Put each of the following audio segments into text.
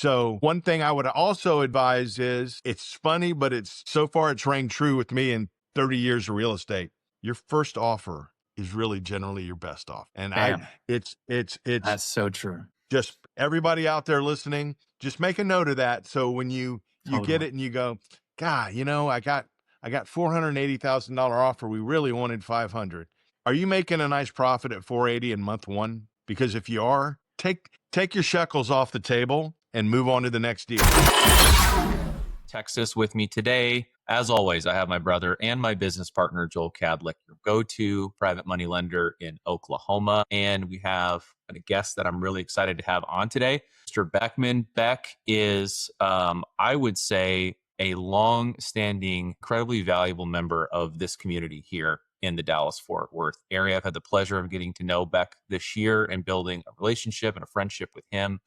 So one thing I would also advise is, it's funny, but so far it's rang true with me in 30 years of real estate. Your first offer is really generally your best offer. And Bam. it's That's so true. just everybody out there listening, just make a note of that. So when you get Totally. it and you go, God, I got $480,000 offer. We really wanted 500. Are you making a nice profit at 480 in month one? Because if you are, take your shekels off the table and move on to the next deal. Texas with me today. As always, I have my brother and my business partner, Joel Cadlick, your go-to private money lender in Oklahoma. And we have a guest that I'm really excited to have on today, Mr. Beckman. Beck is, I would say, a long-standing, incredibly valuable member of this community here in the Dallas-Fort Worth area. I've had the pleasure of getting to know Beck this year and building a relationship and a friendship with him.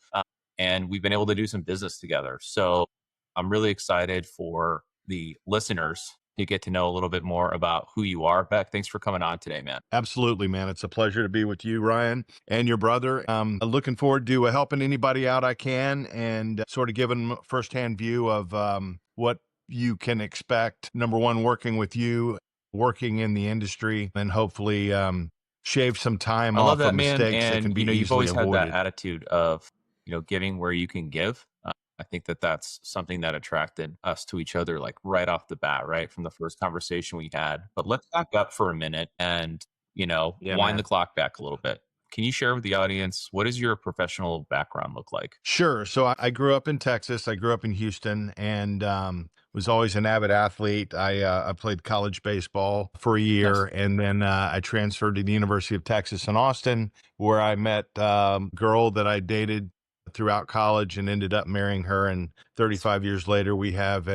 And we've been able to do some business together. So I'm really excited for the listeners to get to know a little bit more about who you are. Beck, thanks for coming on today, man. Absolutely, man. It's a pleasure to be with you, Ryan, and your brother. Looking forward to helping anybody out I can, and sort of giving them a firsthand view of what you can expect. Number one, working with you, working in the industry, and hopefully shave some time I love off of that, man. mistakes that can And, be you've easily always had that avoided. attitude of, giving where you can give. I think that that's something that attracted us to each other, like right off the bat, right from the first conversation we had. But let's back up for a minute and, Yeah, wind man. the clock back a little bit. Can you share with the audience, what does your professional background look like? Sure. So I grew up in Texas. I grew up in Houston, and was always an avid athlete. I played college baseball for a year, Nice. and then I transferred to the University of Texas in Austin, where I met a girl that I dated throughout college and ended up marrying her. And 35 years later, we have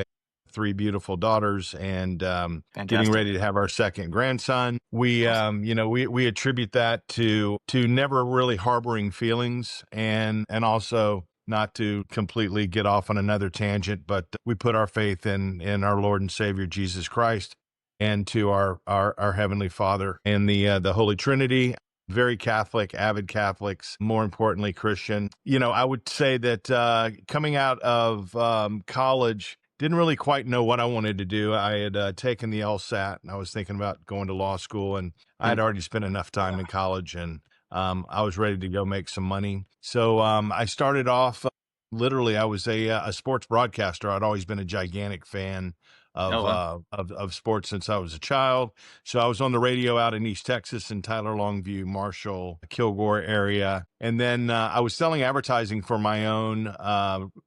three beautiful daughters, and getting Fantastic. ready to have our second grandson. We, Awesome. we attribute that to never really harboring feelings, and also not to completely get off on another tangent, but we put our faith in our Lord and Savior Jesus Christ, and to our Heavenly Father, and the Holy Trinity. Very Catholic, avid Catholics, more importantly, Christian. I would say that coming out of college, didn't really quite know what I wanted to do. I had taken the LSAT, and I was thinking about going to law school, and I had already spent enough time in college, and I was ready to go make some money. So I started off, literally, I was a sports broadcaster. I'd always been a gigantic fan Oh, wow. of sports since I was a child. So I was on the radio out in East Texas, in Tyler, Longview, Marshall, Kilgore area. And then I was selling advertising for my own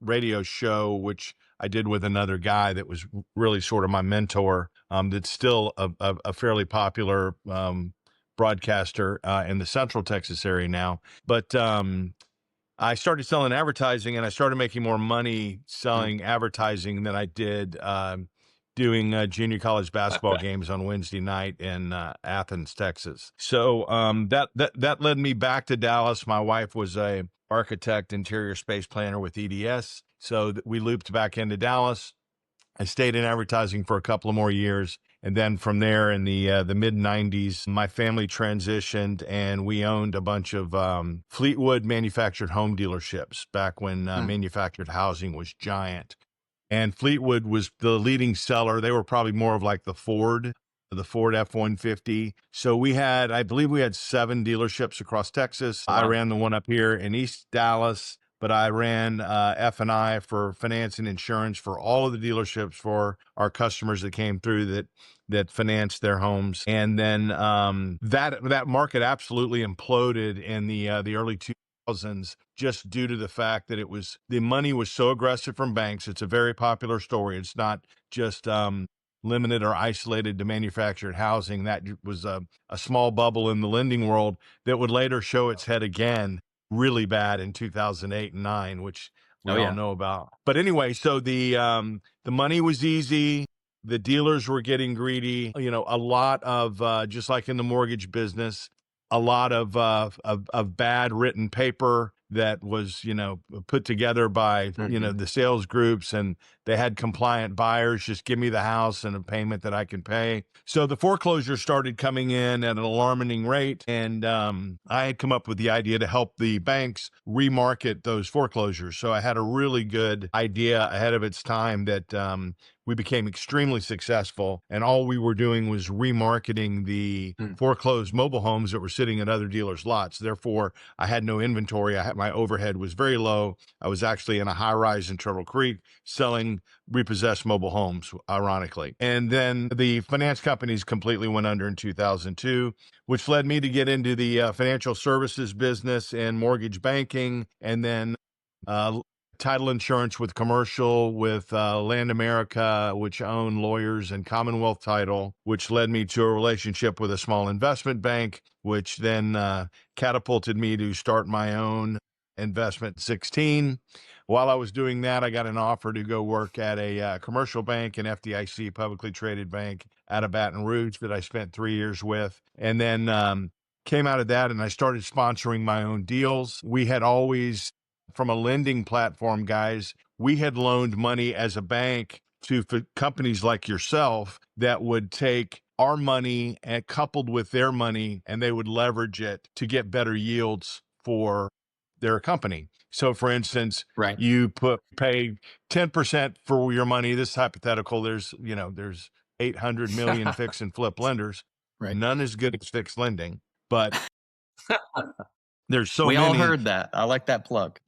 radio show, which I did with another guy that was really sort of my mentor, that's still a fairly popular broadcaster in the Central Texas area now. But I started selling advertising, and I started making more money Mm. selling advertising than I did doing junior college basketball games on Wednesday night in Athens, Texas. So that led me back to Dallas. My wife was a architect, interior space planner with EDS, so we looped back into Dallas. I stayed in advertising for a couple of more years. And then from there, in the mid 90s, my family transitioned, and we owned a bunch of Fleetwood manufactured home dealerships back when manufactured housing was giant. And Fleetwood was the leading seller. They were probably more of like the Ford F-150. So I believe we had 7 dealerships across Texas. Wow. I ran the one up here in East Dallas, but I ran F&I for finance and insurance for all of the dealerships for our customers that came through that financed their homes. And then that market absolutely imploded in the early 2000s, just due to the fact that the money was so aggressive from banks. It's a very popular story. It's not just limited or isolated to manufactured housing. That was a small bubble in the lending world that would later show its head again really bad in 2008 and 9, which we all know about. But anyway, so the money was easy. The dealers were getting greedy. A lot of just like in the mortgage business, a lot of bad written paper that was, put together by, the sales groups, and they had compliant buyers. Just give me the house and a payment that I can pay. So the foreclosures started coming in at an alarming rate. And I had come up with the idea to help the banks remarket those foreclosures. So I had a really good idea ahead of its time that we became extremely successful, and all we were doing was remarketing the foreclosed mobile homes that were sitting at other dealers' lots. Therefore, I had no inventory. My overhead was very low. I was actually in a high rise in Turtle Creek selling repossessed mobile homes, ironically. And then the finance companies completely went under in 2002, which led me to get into the financial services business and mortgage banking, and then title insurance with commercial, with Land America, which owned lawyers, and Commonwealth Title, which led me to a relationship with a small investment bank, which then catapulted me to start my own investment at 16. While I was doing that, I got an offer to go work at a commercial bank, an FDIC publicly traded bank out of Baton Rouge that I spent 3 years with. And then came out of that and I started sponsoring my own deals. We had always, from a lending platform, guys, we had loaned money as a bank to companies like yourself that would take our money and coupled with their money, and they would leverage it to get better yields for their company. So for instance, you pay 10% for your money. This is hypothetical. There's 800 million fix and flip lenders. None as good as fixed lending, but there's so we many. all heard that. I like that plug.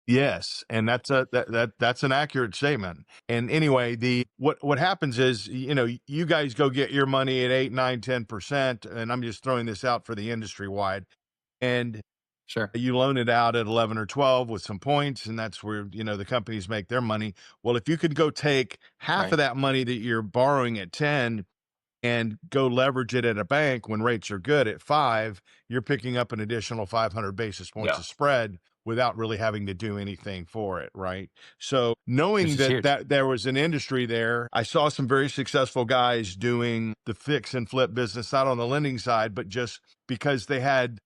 Yes, and that's an accurate statement. And anyway, what happens is, you guys go get your money at 8, 9, 10%, and I'm just throwing this out for the industry wide, and sure, you loan it out at 11 or 12 with some points, and that's where the companies make their money. Well, if you could go take half of that money that you're borrowing at 10 and go leverage it at a bank when rates are good at 5, you're picking up an additional 500 basis points of spread without really having to do anything for it, right? So knowing that there was an industry there, I saw some very successful guys doing the fix and flip business, not on the lending side, but just because they had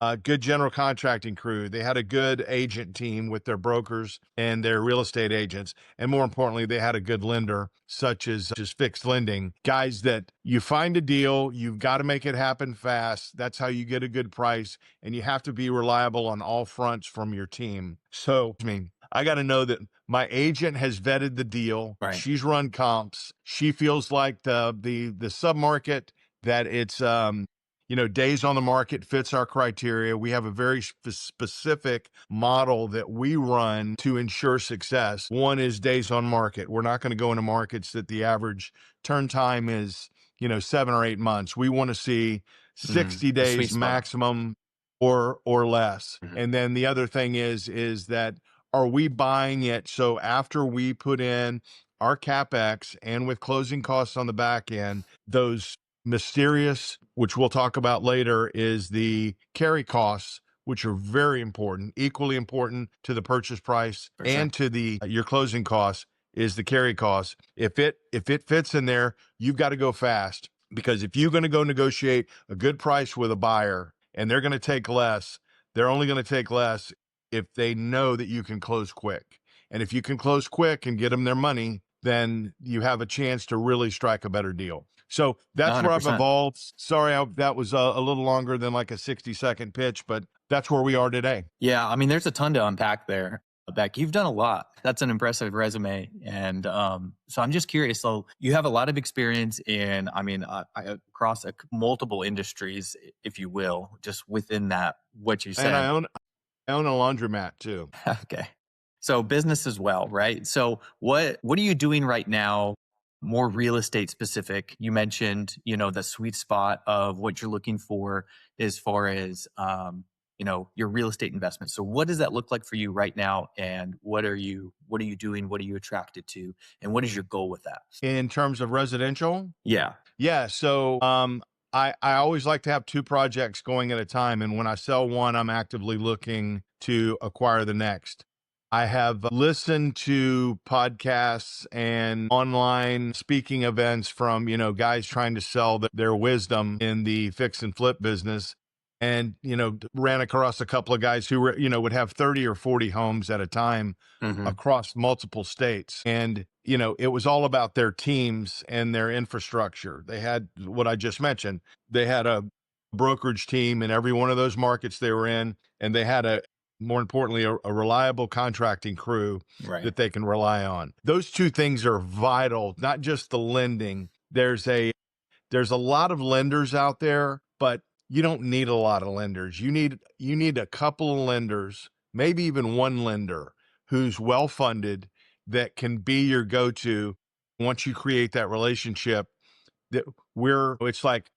a good general contracting crew. They had a good agent team with their brokers and their real estate agents. And more importantly, they had a good lender, such as fixed lending. Guys that you find a deal, you've got to make it happen fast. That's how you get a good price. And you have to be reliable on all fronts from your team. So, I got to know that my agent has vetted the deal. She's run comps. She feels like the sub-market, that it's days on the market fits our criteria. We have a very specific model that we run to ensure success. One is days on market. We're not going to go into markets that the average turn time is, 7 or 8 months. We want to see 60 days maximum or less. And then the other thing is that, are we buying it so after we put in our CapEx and with closing costs on the back end, those mysterious, which we'll talk about later, is the carry costs, which are very important, equally important to the purchase price and to your closing costs, is the carry costs. If it fits in there, you've got to go fast, because if you're going to go negotiate a good price with a buyer and they're going to take less, they're only going to take less if they know that you can close quick. And if you can close quick and get them their money, then you have a chance to really strike a better deal. So that's 100%. Where I've evolved. Sorry, that was a little longer than like a 60-second pitch, but that's where we are today. Yeah, I mean, there's a ton to unpack there, Beck. You've done a lot. That's an impressive resume. And so I'm just curious. So you have a lot of experience in, across multiple industries, if you will, just within that, what you said. And I own a laundromat too. Okay. So business as well, right? So what are you doing right now? More real estate specific. You mentioned, the sweet spot of what you're looking for as far as, your real estate investment. So what does that look like for you right now? And what are you doing? What are you attracted to? And what is your goal with that? In terms of residential? Yeah. Yeah. So, I always like to have 2 projects going at a time. And when I sell one, I'm actively looking to acquire the next. I have listened to podcasts and online speaking events from, guys trying to sell their wisdom in the fix and flip business. and, ran across a couple of guys who were, would have 30 or 40 homes at a time Hmm. across multiple states. And, it was all about their teams and their infrastructure. They had what I just mentioned. They had a brokerage team in every one of those markets they were in, and they had more importantly, a reliable contracting crew Right. that they can rely on. Those two things are vital, not just the lending. There's a lot of lenders out there, but you don't need a lot of lenders. You need a couple of lenders, maybe even one lender who's well funded that can be your go-to once you create that relationship. That it's like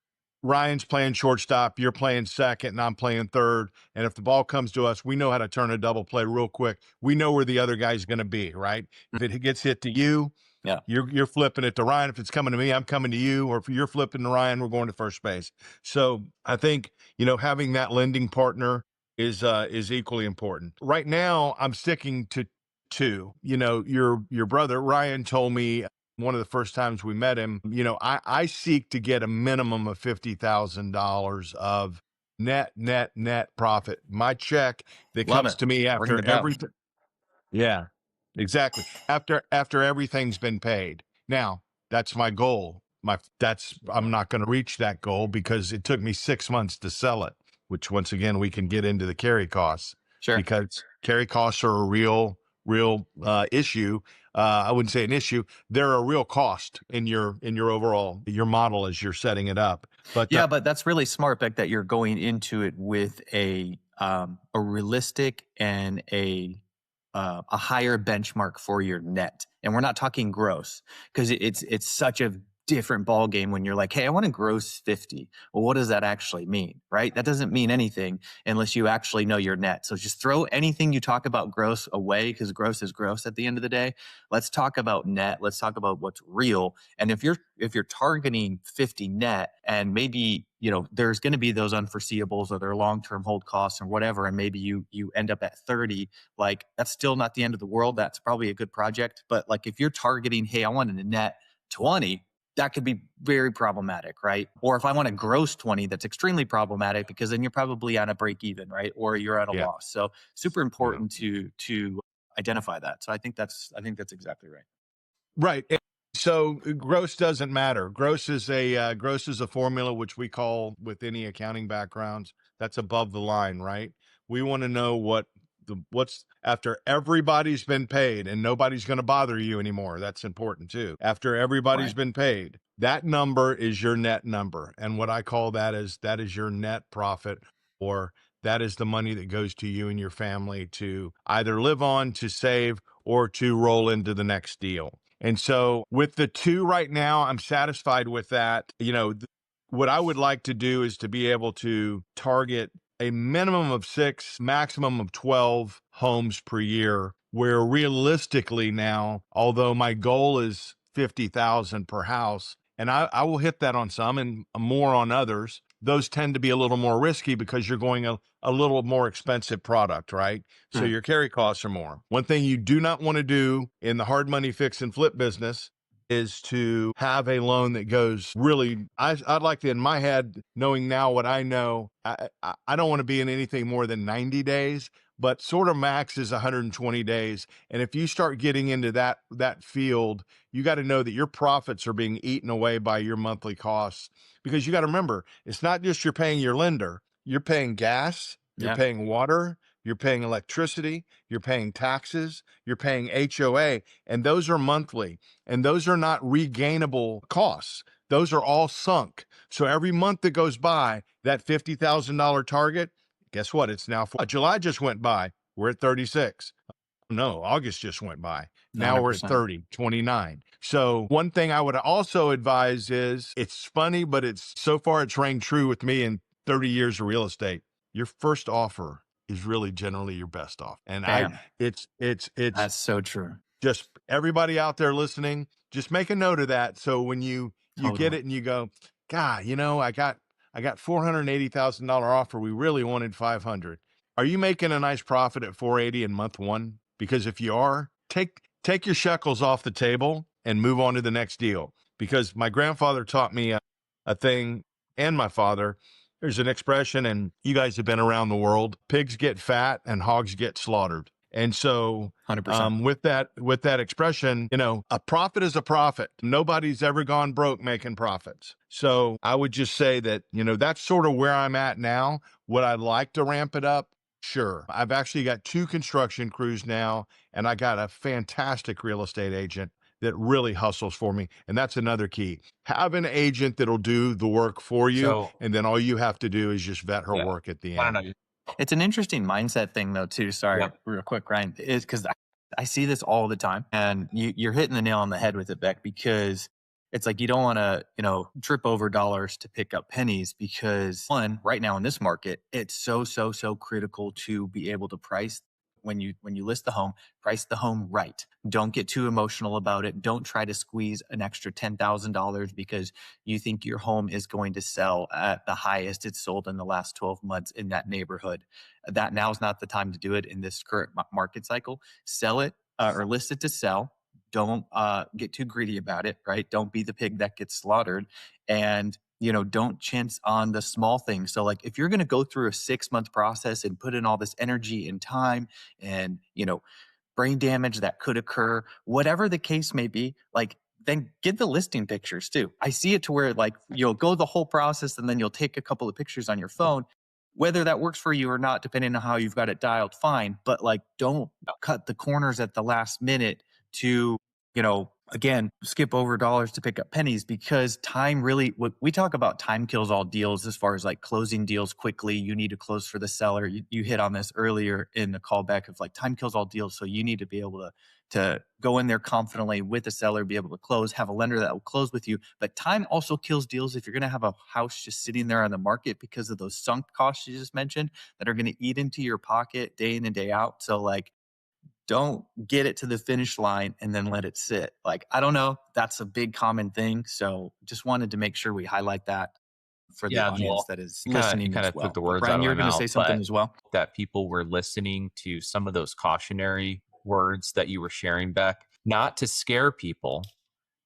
Ryan's playing shortstop, you're playing second, and I'm playing third. And if the ball comes to us, we know how to turn a double play real quick. We know where the other guy's going to be, right? If it gets hit to you, Yeah. you're flipping it to Ryan. If it's coming to me, I'm coming to you. Or if you're flipping to Ryan, we're going to first base. So I think, having that lending partner is equally important. Right now, I'm sticking to two. Your brother Ryan told me one of the first times we met him, I seek to get a minimum of $50,000 of net profit. My check that Love comes it. to me Ring the after bell. yeah, exactly. After everything's been paid. Now, that's my goal. I'm not going to reach that goal because it took me 6 months to sell it, which once again we can get into the carry costs Sure. because carry costs are a real issue. I wouldn't say an issue. They're a real cost in your overall your model as you're setting it up. But Yeah, but that's really smart, Beck, that you're going into it with a realistic and a higher benchmark for your net. And we're not talking gross, because it's such a different ball game when you're like, hey, I want to gross 50. Well, what does that actually mean? Right? That doesn't mean anything unless you actually know your net. So just throw anything you talk about gross away, because gross is gross at the end of the day. Let's talk about net. Let's talk about what's real. And if you're targeting 50 net, and maybe there's going to be those unforeseeables or their long-term hold costs or whatever, and maybe you end up at 30, like that's still not the end of the world. That's probably a good project. But like if you're targeting, hey, I wanted a net 20, that could be very problematic, right? Or if I want to gross 20, that's extremely problematic, because then you're probably on a break even, right? Or you're at a yeah, loss. So super yeah. important to identify that. So I think that's exactly right. Right. So gross doesn't matter. Gross is a formula which we call, with any accounting backgrounds, that's above the line, right? We want to know what's after everybody's been paid and nobody's going to bother you anymore. That's important too. After everybody's Right. been paid, that number is your net number. And what I call that is your net profit, or that is the money that goes to you and your family to either live on, to save, or to roll into the next deal. And so with the two right now, I'm satisfied with that. What I would like to do is to be able to target a minimum of 6, maximum of 12 homes per year, where realistically now, although my goal is 50,000 per house, and I will hit that on some and more on others, those tend to be a little more risky because you're going a little more expensive product, right? So Hmm. your carry costs are more. One thing you do not want to do in the hard money fix and flip business is to have a loan that goes really, I'd like to, in my head, knowing now what I know, I don't want to be in anything more than 90 days, but sort of max is 120 days. And if you start getting into that field, you got to know that your profits are being eaten away by your monthly costs, because you got to remember, it's not just you're paying your lender, you're paying gas, you're Yeah. paying water, you're paying electricity, you're paying taxes, you're paying HOA, and those are monthly, and those are not regainable costs. Those are all sunk. So every month that goes by, that $50,000 target, guess what? It's now July just went by. We're at 36. No, August just went by. Now we're at 100%. 30, 29. So one thing I would also advise is, it's funny, but it's so far it's rang true with me in 30 years of real estate. Your first offer is really generally your best offer. And Bam. it's That's so true. just everybody out there listening, just make a note of that. So when you get Totally. it and you go, God, I got $480,000 offer. We really wanted 500. Are you making a nice profit at 480 in month one? Because if you are, take your shekels off the table and move on to the next deal. Because my grandfather taught me a thing, and my father, There's an expression, and you guys have been around the world: pigs get fat and hogs get slaughtered. And so 100%. with that expression, a profit is a profit. Nobody's ever gone broke making profits. So I would just say that, that's sort of where I'm at now. Would I like to ramp it up? Sure. I've actually got 2 construction crews now, and I got a fantastic real estate agent that really hustles for me. And that's another key. Have an agent that'll do the work for you, So and then all you have to do is just vet her yeah, work at the I don't end. know. It's an interesting mindset thing, though, too. Sorry, Yep. real quick, Ryan, is because I see this all the time, and you're hitting the nail on the head with it, Beck, because it's like you don't want to, trip over dollars to pick up pennies. Because one, right now in this market, it's so critical to be able to price when you list the home, price the home right. Don't get too emotional about it. Don't try to squeeze an extra $10,000 because you think your home is going to sell at the highest it's sold in the last 12 months in that neighborhood. That now is not the time to do it in this current market cycle. Sell it or list it to sell. Don't get too greedy about it, right? Don't be the pig that gets slaughtered. And don't chance on the small things. So, like, if you're going to go through a 6-month process and put in all this energy and time and brain damage that could occur, whatever the case may be, like, then get the listing pictures too. I see it to where, like, you'll go the whole process and then you'll take a couple of pictures on your phone. Whether that works for you or not, depending on how you've got it dialed, fine. But, like, don't cut the corners at the last minute to, again, skip over dollars to pick up pennies, because time really, we talk about time kills all deals as far as like closing deals quickly. You need to close for the seller. You hit on this earlier in the callback of like time kills all deals. So you need to be able to go in there confidently with the seller, be able to close, have a lender that will close with you. But time also kills deals if you're going to have a house just sitting there on the market because of those sunk costs you just mentioned that are going to eat into your pocket day in and day out. So, like, don't get it to the finish line and then let it sit. Like, I don't know. That's a big common thing. So just wanted to make sure we highlight that for the Yeah, audience Joel, that is you listening kind as of took well. the But words out Ryan, of my you're going to mouth, say something but as well? that people were listening to some of those cautionary words that you were sharing, Beck, not to scare people,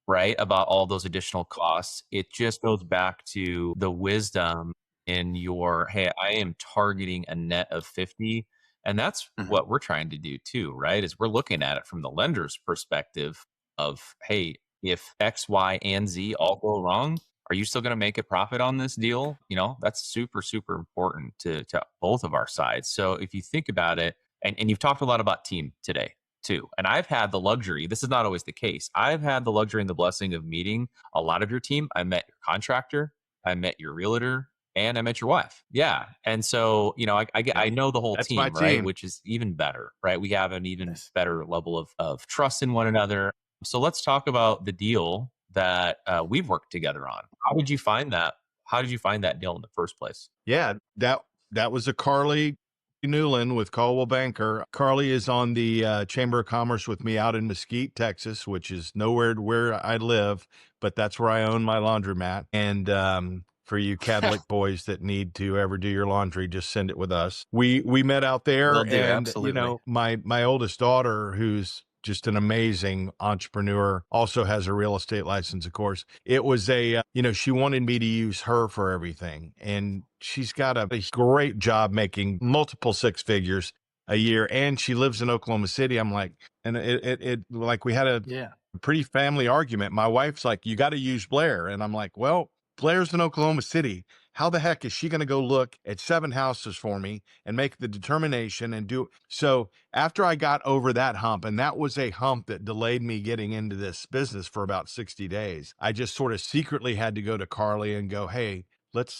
right, about all those additional costs. It just goes back to the wisdom in your, hey, I am targeting a net of 50. And that's Mhm. what we're trying to do too, right? Is we're looking at it from the lender's perspective of, hey, if X, Y, and Z all go wrong, are you still going to make a profit on this deal? That's super important to both of our sides. So if you think about it, and you've talked a lot about team today too. And I've had the luxury, this is not always the case. I've had the luxury and the blessing of meeting a lot of your team. I met your contractor, I met your realtor, and I met your wife. Yeah. And so, I Yep. know the whole That's my team, right? team. Which is even better, right? We have an even Yes. better level of trust in one another. So let's talk about the deal that we've worked together on. How did you find that? How did you find that deal in the first place? Yeah, that was a Carly Newland with Caldwell Banker. Carly is on the Chamber of Commerce with me out in Mesquite, Texas, which is nowhere to where I live, but that's where I own my laundromat. And for you Catholic boys that need to ever do your laundry, just send it with us. We met out there, Will do. and Absolutely. my oldest daughter, who's just an amazing entrepreneur, also has a real estate license, of course. It was she wanted me to use her for everything. And she's got a great job making multiple 6 figures a year. And she lives in Oklahoma City. I'm like, and it like we had a Yeah. pretty family argument. My wife's like, you got to use Blair. And I'm like, well, Blair's in Oklahoma City. How the heck is she going to go look at 7 houses for me and make the determination and do? So after I got over that hump, and that was a hump that delayed me getting into this business for about 60 days, I just sort of secretly had to go to Carly and go, hey,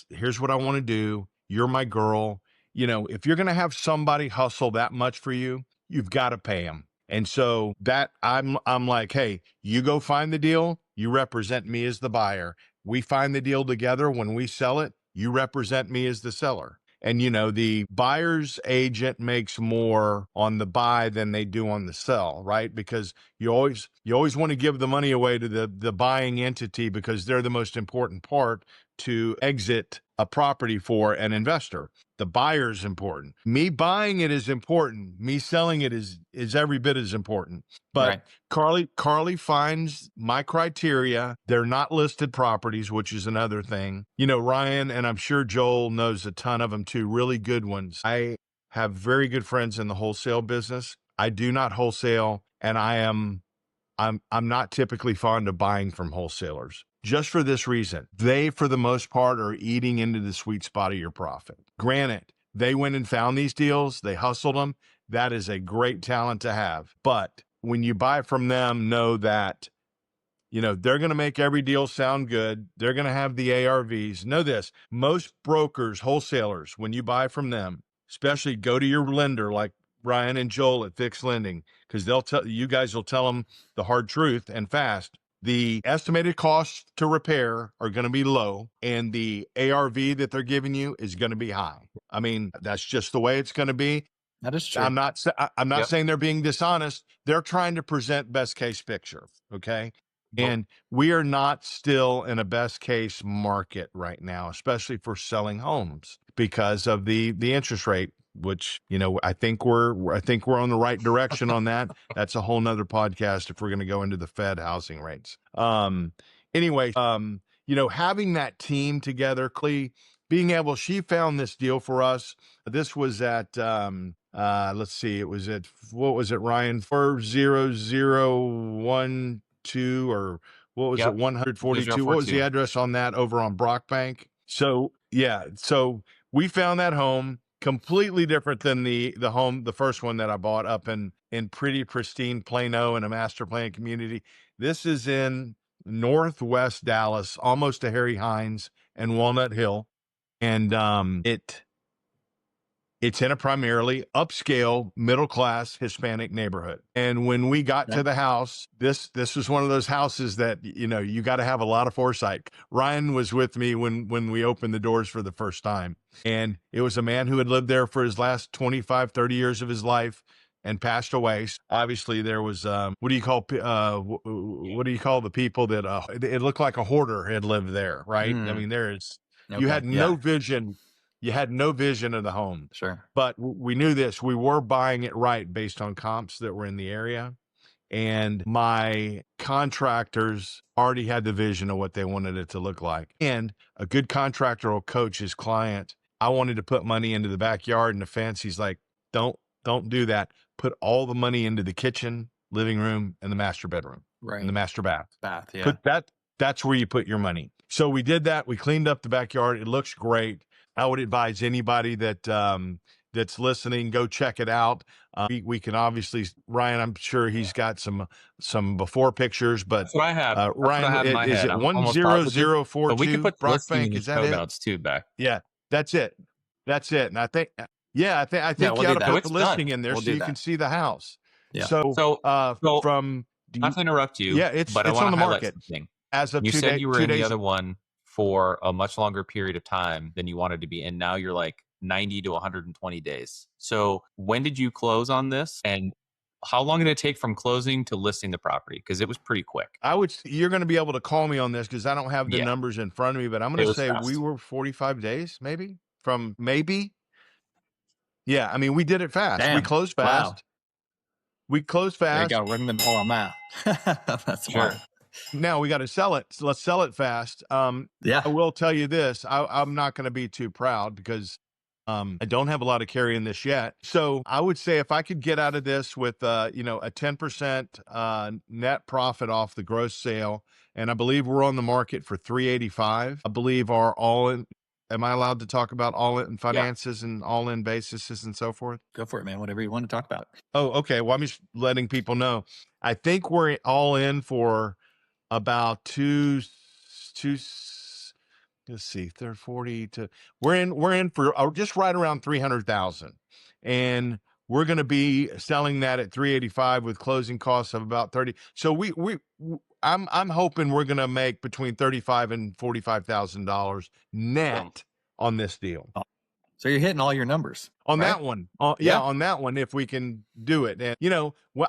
here's what I want to do. You're my girl. If you're going to have somebody hustle that much for you, you've got to pay them. And so that I'm like, hey, you go find the deal. You represent me as the buyer. We find the deal together. When we sell it, you represent me as the seller. And the buyer's agent makes more on the buy than they do on the sell, right? Because you always want to give the money away to the buying entity because they're the most important part to exit a property for an investor. The buyer is important. Me buying it is important. Me selling it is every bit as important. But Right. Carly finds my criteria. They're not listed properties, which is another thing. You know, Ryan, and I'm sure Joel knows a ton of them too, really good ones. I have very good friends in the wholesale business. I do not wholesale, and I'm not typically fond of buying from wholesalers. Just for this reason, they, for the most part, are eating into the sweet spot of your profit. Granted, they went and found these deals, they hustled them. That is a great talent to have. But when you buy from them, know that, you know, they're going to make every deal sound good. They're going to have the ARVs. Know this, most brokers, wholesalers, when you buy from them, especially go to your lender like Ryan and Joel at Fixed Lending, because they'll tell you guys will tell them the hard truth and fast. The estimated costs to repair are going to be low, and the ARV that they're giving you is going to be high. I mean, that's just the way it's going to be. That is true. I'm not saying they're being dishonest. They're trying to present best case picture. Okay. And we are not still in a best case market right now, especially for selling homes because of the interest rate, which, you know, I think we're on the right direction on that. That's a whole nother podcast if we're going to go into the Fed housing rates. Anyway, you know, having that team together, being able, she found this deal for us. This was at, let's see, it was at, what was it, Ryan? 40012 or what was it, 142? What was the address on that over on Brockbank? So, yeah. So we found that home completely different than the home, the first one that I bought up in pretty pristine Plano in a master plan community. This is in Northwest Dallas, almost to Harry Hines and Walnut Hill. And it's in a primarily upscale, middle-class Hispanic neighborhood. And when we got to the house, this was one of those houses that, you know, you got to have a lot of foresight. Ryan was with me when we opened the doors for the first time. And it was a man who had lived there for his last 25, 30 years of his life and passed away. Obviously, there was, what do you call the people that, it looked like a hoarder had lived there, right? I mean, you had no vision. You had no vision of the home. Sure. But we knew this. We were buying it right based on comps that were in the area. And my contractors already had the vision of what they wanted it to look like. And a good contractor will coach his client. I wanted to put money into the backyard and the fence. He's like, don't do that. Put all the money into the kitchen, living room, and the master bedroom. Right. And the master bath. Yeah. That's where you put your money. So we did that. We cleaned up the backyard. It looks great. I would advise anybody that that's listening, go check it out. We can obviously, Ryan, I'm sure he's got some before pictures, but that's what I have. Ryan, is it 10042 But we can put Brockbank? Is that it? Notes too, Beck. Yeah, that's it. And I think, you ought to put the listing in there so you can see the house. Yeah. So from, not to interrupt you, yeah, it's on the market as of you said you were in the days. other one for a much longer period of time than you wanted to be in. Now you're like 90 to 120 days. So when did you close on this? And how long did it take from closing to listing the property? Because it was pretty quick. You're going to be able to call me on this because I don't have the numbers in front of me, but I'm going to say we were 45 days, maybe. Yeah, I mean, we did it fast. Damn. We closed fast. Wow. We closed fast. There you go. Ring them all on that. That's smart. Sure. Now we got to sell it. So let's sell it fast. I will tell you this. I'm not going to be too proud because I don't have a lot of carry in this yet. So I would say if I could get out of this with, a 10% net profit off the gross sale, and I believe we're on the market for 385. I believe our all-in. Am I allowed to talk about all-in finances and all-in bases and so forth? Go for it, man. Whatever you want to talk about. Oh, okay. Well, I'm just letting people know. I think we're all in for about let's see, 40 to, we're in for just right around 300,000. And we're going to be selling that at 385 with closing costs of about 30. So I'm hoping we're going to make between $35,000 and $45,000 net on this deal. So you're hitting all your numbers on that one. On that one, if we can do it. And,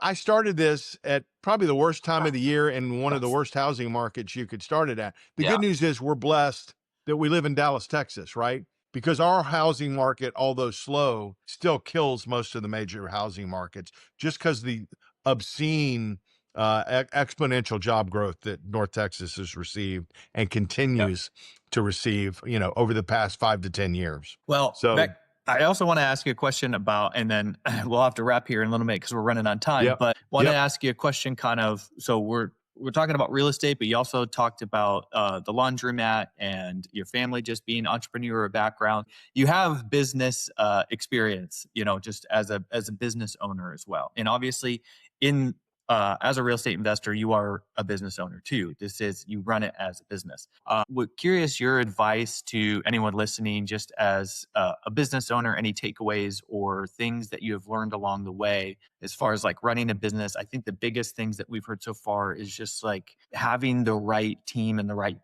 I started this at probably the worst time of the year and one of the worst housing markets you could start it at. The good news is we're blessed that we live in Dallas, Texas, right? Because our housing market, although slow, still kills most of the major housing markets just because the obscene exponential job growth that North Texas has received and continues to receive, over the past 5 to 10 years. Well, So, Beck, I also want to ask you a question about, and then we'll have to wrap here in a little bit because we're running on time. yep, But want to yep. ask you a question, kind of. So we're talking about real estate, but you also talked about the laundromat and your family just being entrepreneur background. You have business experience, just as a business owner as well, and obviously in as a real estate investor, you are a business owner too. This is, you run it as a business. We're curious your advice to anyone listening, just as a business owner, any takeaways or things that you have learned along the way as far as like running a business. I think the biggest things that we've heard so far is just like having the right team and the right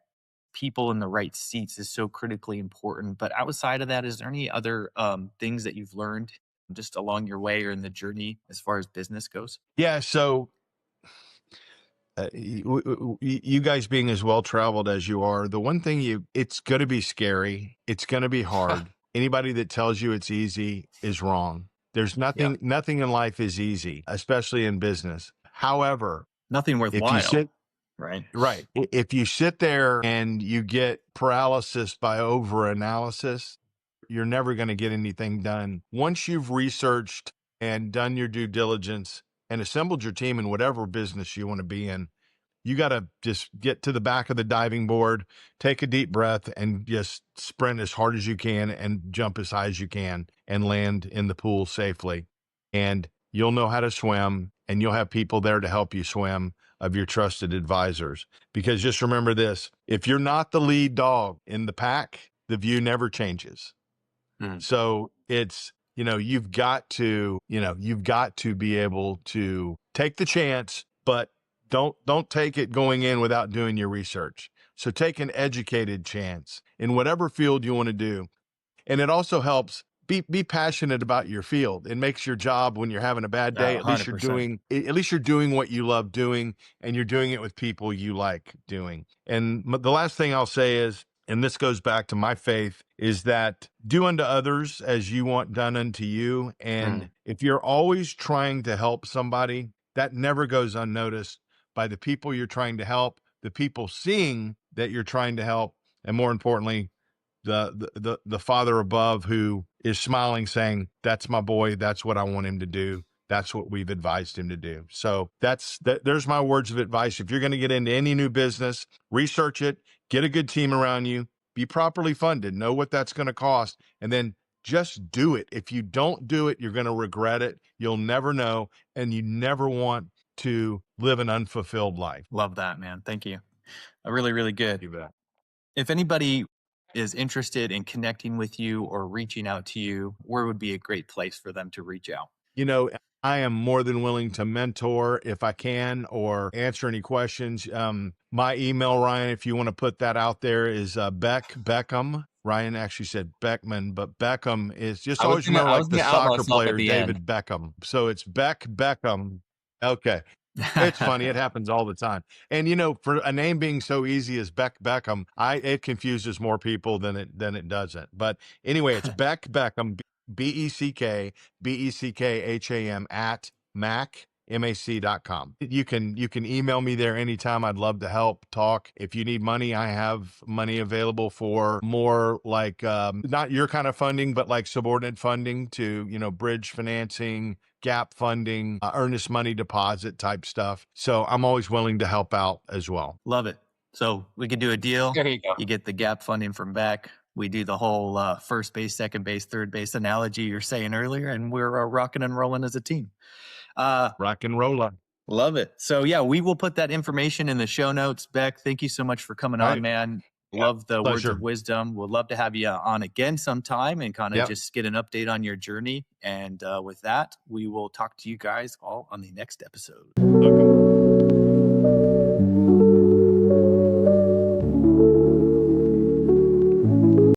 people in the right seats is so critically important. But outside of that, is there any other things that you've learned just along your way or in the journey as far as business goes? Yeah. So, you guys being as well traveled as you are, the one thing it's going to be scary. It's going to be hard. Anybody that tells you it's easy is wrong. There's Yeah. nothing in life is easy, especially in business. However, Nothing if you worthwhile, sit right? right, if you sit there and you get paralysis by over analysis, you're never going to get anything done. Once you've researched and done your due diligence and assembled your team in whatever business you want to be in, you got to just get to the back of the diving board, take a deep breath, and just sprint as hard as you can and jump as high as you can and land in the pool safely. And you'll know how to swim, and you'll have people there to help you swim, of your trusted advisors. Because just remember this, if you're not the lead dog in the pack, the view never changes. So it's, you've got to be able to take the chance, but don't take it going in without doing your research. So take an educated chance in whatever field you want to do. And it also helps be passionate about your field. It makes your job when you're having a bad day, at least you're 100%. doing what you love doing, and you're doing it with people you like doing. And the last thing I'll say is, and this goes back to my faith, is that do unto others as you want done unto you. And if you're always trying to help somebody, that never goes unnoticed by the people you're trying to help, the people seeing that you're trying to help, and more importantly, the father above, who is smiling, saying, that's my boy, that's what I want him to do, that's what we've advised him to do. So there's my words of advice. If you're going to get into any new business, research it, get a good team around you, be properly funded, know what that's going to cost, and then just do it. If you don't do it, you're going to regret it. You'll never know, and you never want to live an unfulfilled life. Love that, man. Thank you. Really, really good. You bet. If anybody is interested in connecting with you or reaching out to you, where would be a great place for them to reach out? I am more than willing to mentor if I can, or answer any questions. My email, Ryan, if you want to put that out there, is Beck Beckham. Ryan actually said Beckman, but Beckham is just, always remember, I like was the gonna out soccer myself at player the end. David Beckham. So it's Beck Beckham. Okay. It's funny. It happens all the time. And for a name being so easy as Beck Beckham, it confuses more people than it doesn't. But anyway, it's Beck Beckham, BECKBECKHAM at mac.com. You can email me there anytime. I'd love to help talk. If you need money, I have money available for more like not your kind of funding, but like subordinate funding to, bridge financing, gap funding, earnest money deposit type stuff. So I'm always willing to help out as well. Love it. So we could do a deal. There you go. You get the gap funding from back. We do the whole first base, second base, third base analogy you're saying earlier, and we're rocking and rolling as a team. Rock and roll on. Love it. So yeah, we will put that information in the show notes. Beck, thank you so much for coming All on, right. man. Love the words Pleasure. of wisdom. We'd love to have you on again sometime and kind of Yep. just get an update on your journey. And with that, we will talk to you guys all on the next episode. Okay.